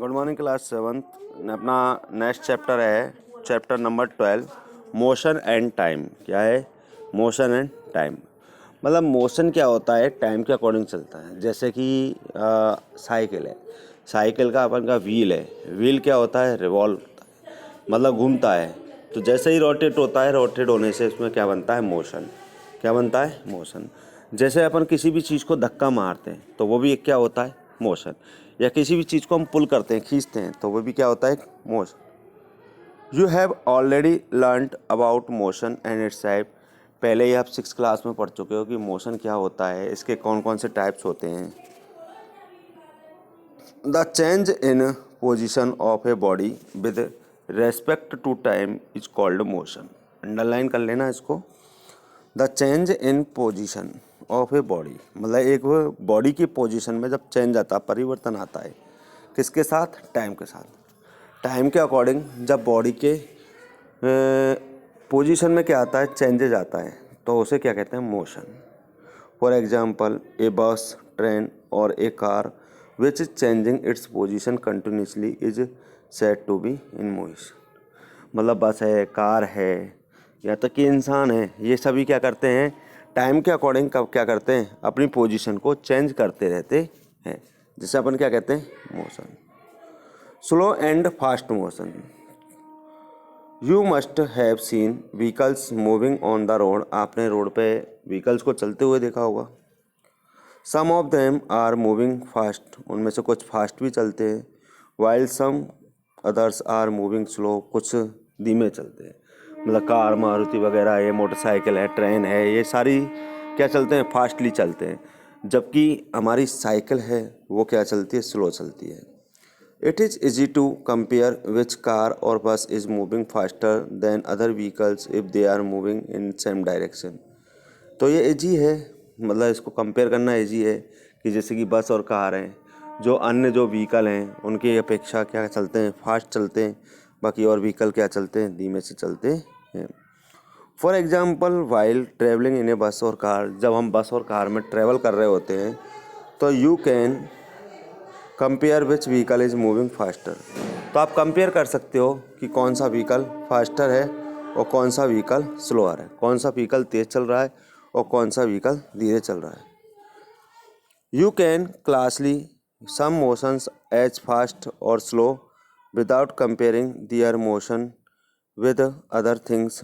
Good morning class 7th। अपना next chapter है chapter number 12, motion and time. क्या है? Motion and time. मतलब मोशन क्या होता है? टाइम के अकॉर्डिंग चलता है। जैसे कि साइकिल है, साइकिल का अपन का व्हील है, व्हील क्या होता है? रिवॉल्व होता है, मतलब घूमता है। तो जैसे ही रोटेट होता है, रोटेट होने से इसमें क्या बनता है? मोशन। क्या बनता है? मोशन। जैसे अपन किसी भी चीज़ को धक्का मारते हैं तो वो भी एक क्या होता है? मोशन। या किसी भी चीज़ को हम पुल करते हैं, खींचते हैं, तो वो भी क्या होता है? Motion. You have already learned about motion and it's type. पहले ही आप 6 क्लास में पढ़ चुके हो कि मोशन क्या होता है, इसके कौन कौन से टाइप्स होते हैं। The change in position of a body with respect to time is called motion. Underline कर लेना इसको। The change in position of a body, मतलब एक बॉडी की पोजीशन में जब चेंज आता है, परिवर्तन आता है, किसके साथ? टाइम के साथ। टाइम के अकॉर्डिंग जब बॉडी के पोजीशन में क्या आता है? चेंजेज आता है, तो उसे क्या कहते हैं? Motion. For example A bus, train और a car which is changing its position continuously is said to be in motion. मतलब बस है, कार है, या तक कि इंसान है, ये सभी क्या करते हैं? टाइम के अकॉर्डिंग कब क्या करते हैं? अपनी पोजीशन को चेंज करते रहते हैं, जिसे अपन क्या कहते हैं? Motion. Slow and fast motion. You must have seen vehicles moving on the road. आपने रोड पे व्हीकल्स को चलते हुए देखा होगा। Some of them are moving fast, उनमें से कुछ फास्ट भी चलते हैं, while some others are moving slow, कुछ धीमे चलते हैं। मतलब कार, मारुति वगैरह, ये मोटरसाइकिल है, ट्रेन है, ये सारी क्या चलते हैं? फास्टली चलते हैं। जबकि हमारी साइकिल है वो क्या चलती है? स्लो चलती है। It is easy to compare which car और bus is moving faster than other vehicles if they are moving in same direction. तो ये ईजी है, मतलब इसको कंपेयर करना ईजी है कि जैसे कि बस और कार हैं, जो अन्य जो व्हीकल हैं उनकी अपेक्षा क्या चलते हैं? फास्ट चलते हैं। बाकी और व्हीकल क्या चलते हैं? धीमे से चलते हैं। For example while travelling in a bus और कार, जब हम बस और कार में ट्रेवल कर रहे होते हैं तो you can compare which vehicle is moving faster. तो आप कंपेयर कर सकते हो कि कौन सा व्हीकल फास्टर है और कौन सा व्हीकल स्लोअर है, कौन सा व्हीकल तेज़ चल रहा है और कौन सा व्हीकल धीरे चल रहा है। You can classify some motions as fast और slow without comparing their motion with other things.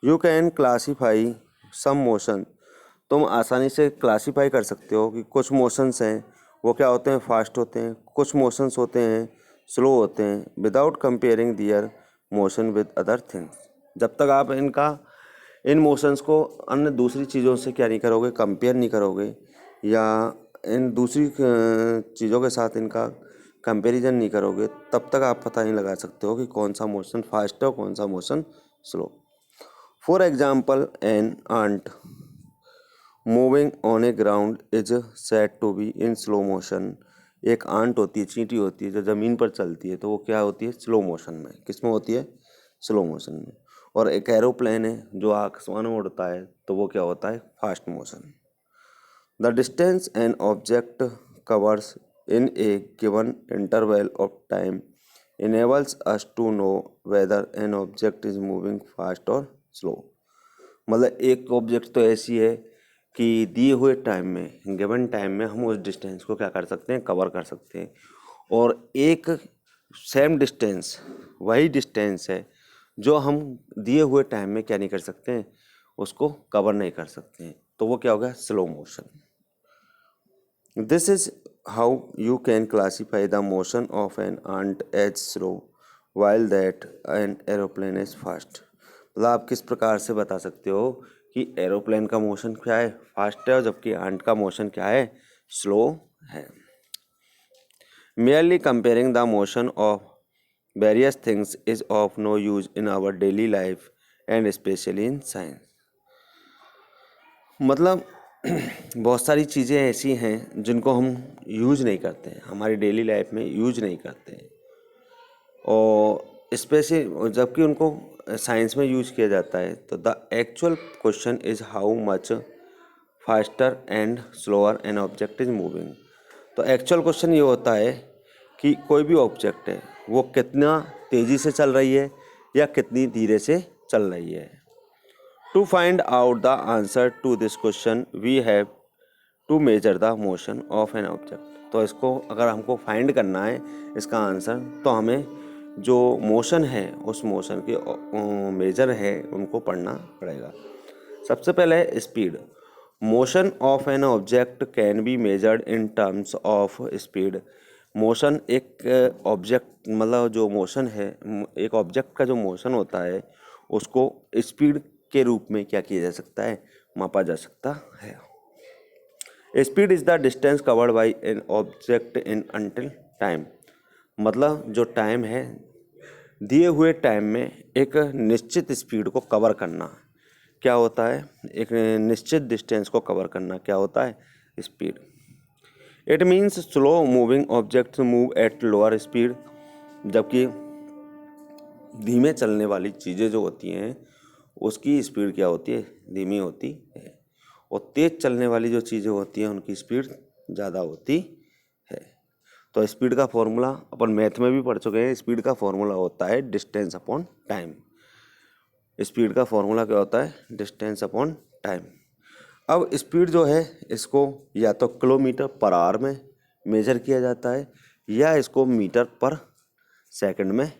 You can classify some motion. तुम आसानी से क्लासीफाई कर सकते हो कि कुछ मोशंस हैं वो क्या होते हैं? फास्ट होते हैं, कुछ मोशंस होते हैं स्लो होते हैं, without comparing their motion with other things. जब तक आप इन मोशंस को अन्य दूसरी चीज़ों से क्या नहीं करोगे? कंपेयर नहीं करोगे, या इन दूसरी चीज़ों के साथ इनका कंपैरिजन नहीं करोगे, तब तक आप पता नहीं लगा सकते हो कि कौन सा मोशन फास्ट है और कौन सा motion slow. For example an ant moving on a ground is said to be in slow motion. एक आंट होती है, चींटी होती है, जो ज़मीन पर चलती है, तो वो क्या होती है? स्लो मोशन में। किस में होती है? स्लो मोशन में। और एक एरोप्लेन है जो आसमान में उड़ता है, तो वो क्या होता है? Fast motion. The distance an object covers in A given interval of time enables us to know whether an object is moving fast or slow। मतलब एक ऑब्जेक्ट तो ऐसी है कि दिए हुए टाइम में, गिवन टाइम में, हम उस डिस्टेंस को क्या कर सकते हैं? कवर कर सकते हैं। और एक सेम डिस्टेंस, वही डिस्टेंस है जो हम दिए हुए टाइम में क्या नहीं कर सकते हैं? उसको कवर नहीं कर सकते हैं, तो वो क्या हो गया? Slow motion. This is how you can classify the motion of an ant as slow while that an aeroplane is fast। मतलब आप किस प्रकार से बता सकते हो कि एरोप्लेन का मोशन क्या है? फास्ट है, और जबकि आंट का मोशन क्या है? स्लो है। merely comparing the motion of various things is of no use in our daily life and especially in science। मतलब बहुत सारी चीज़ें ऐसी हैं जिनको हम यूज नहीं करते हैं, हमारी डेली लाइफ में यूज नहीं करते हैं, और स्पेशली जबकि उनको साइंस में यूज किया जाता है। तो the actual question is how much faster and slower an object is moving. तो एक्चुअल क्वेश्चन ये होता है कि कोई भी ऑब्जेक्ट है वो कितना तेज़ी से चल रही है या कितनी धीरे से चल रही है। To find out the answer to this question we have to measure the motion of an object. तो इसको अगर हमको फाइंड करना है इसका आंसर, तो हमें जो मोशन है उस मोशन के मेजर है उनको पढ़ना पड़ेगा। सबसे पहले speed. Motion of an object can be measured in terms of speed. Motion एक ऑब्जेक्ट मतलब जो मोशन है, एक ऑब्जेक्ट का जो मोशन होता है उसको स्पीड के रूप में क्या किया जा सकता है, मापा जा सकता है। Speed is the distance covered by an object in until time. मतलब जो टाइम है, दिए हुए टाइम में एक निश्चित स्पीड को कवर करना क्या होता है, एक निश्चित डिस्टेंस को कवर करना क्या होता है, speed. It means slow moving objects move at lower speed. जबकि धीमे चलने वाली चीज़ें जो होती हैं उसकी स्पीड क्या होती है, धीमी होती है। और तेज़ चलने वाली जो चीज़ें होती हैं उनकी स्पीड ज़्यादा होती है। तो स्पीड का फॉर्मूला अपन मैथ में भी पढ़ चुके हैं। स्पीड का फॉर्मूला होता है डिस्टेंस अपॉन टाइम। स्पीड का फॉर्मूला क्या होता है, डिस्टेंस अपॉन टाइम। अब स्पीड जो है इसको या तो किलोमीटर पर आवर में मेजर किया जाता है या इसको मीटर पर सेकंड में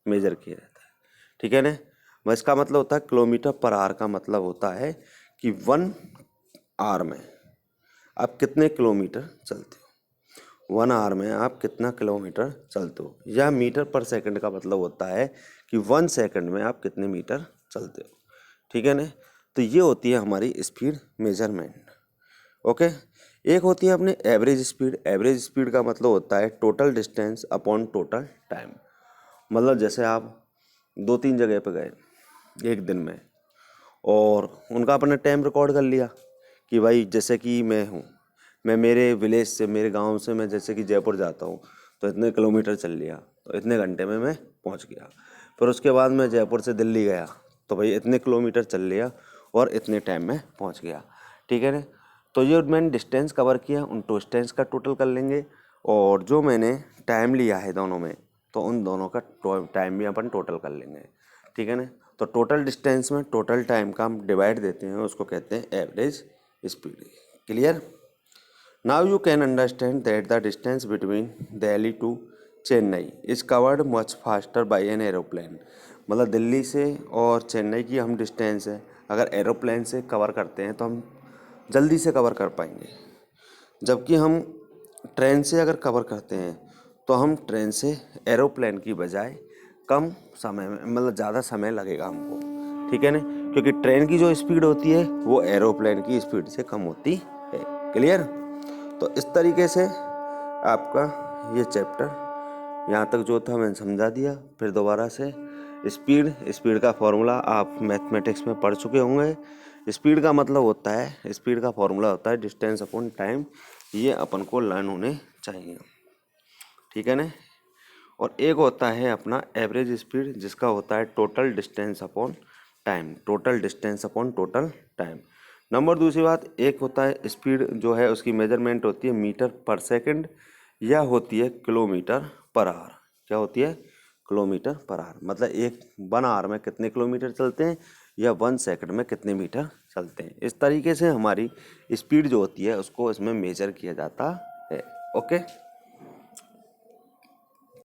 मेजर किया जाता है। ठीक है ना। इसका मतलब होता है किलोमीटर पर आवर का मतलब होता है कि 1 आवर में आप कितने किलोमीटर चलते हो, 1 आवर में आप कितना किलोमीटर चलते हो। या मीटर पर सेकंड का मतलब होता है कि 1 सेकंड में आप कितने मीटर चलते हो। ठीक है ना। तो ये होती है हमारी स्पीड मेजरमेंट। ओके। एक होती है अपने एवरेज स्पीड। एवरेज स्पीड का मतलब होता है total distance upon total time. मतलब जैसे आप 2-3 जगह पे गए एक दिन में और उनका अपने टाइम रिकॉर्ड कर लिया कि भाई जैसे कि मैं मेरे विलेज से, मेरे गांव से मैं जैसे कि जयपुर जाता हूँ तो इतने किलोमीटर चल लिया तो इतने घंटे में मैं पहुँच गया। फिर उसके बाद मैं जयपुर से दिल्ली गया तो भाई इतने किलोमीटर चल लिया और इतने टाइम में पहुँच गया। ठीक है ना। तो ये मैंने डिस्टेंस कवर किया, उन डिस्टेंस का टोटल कर लेंगे और जो मैंने टाइम लिया है दोनों में तो उन दोनों का टाइम भी अपन टोटल कर लेंगे। ठीक है ना। तो टोटल डिस्टेंस में टोटल टाइम का हम डिवाइड देते हैं, उसको कहते हैं average speed. Clear. Now you can understand that the distance between Delhi to Chennai is covered much faster by an aeroplane. मतलब दिल्ली से और चेन्नई की हम डिस्टेंस है अगर एरोप्लेन से कवर करते हैं तो हम जल्दी से कवर कर पाएंगे। जबकि हम ट्रेन से अगर कवर करते हैं तो हम ट्रेन से एरोप्लेन की बजाय कम समय में मतलब ज़्यादा समय लगेगा हमको। ठीक है ना। क्योंकि ट्रेन की जो स्पीड होती है वो एरोप्लेन की स्पीड से कम होती है। क्लियर। तो इस तरीके से आपका ये चैप्टर यहाँ तक जो था मैंने समझा दिया। फिर दोबारा से स्पीड का फॉर्मूला आप मैथमेटिक्स में पढ़ चुके होंगे। स्पीड का मतलब होता है, स्पीड का फॉर्मूला होता है डिस्टेंस अपॉन टाइम। ये अपन को लर्न होने चाहिए। ठीक है ना। और एक होता है अपना एवरेज स्पीड जिसका होता है total distance upon time. Total distance upon total time. Number दूसरी बात, एक होता है स्पीड जो है उसकी मेजरमेंट होती है मीटर पर सेकंड या होती है किलोमीटर पर आवर। क्या होती है, किलोमीटर पर आवर। मतलब 1 आवर में कितने किलोमीटर चलते हैं या 1 सेकंड में कितने मीटर चलते हैं। इस तरीके से हमारी स्पीड जो होती है उसको इसमें मेजर किया जाता है। ओके।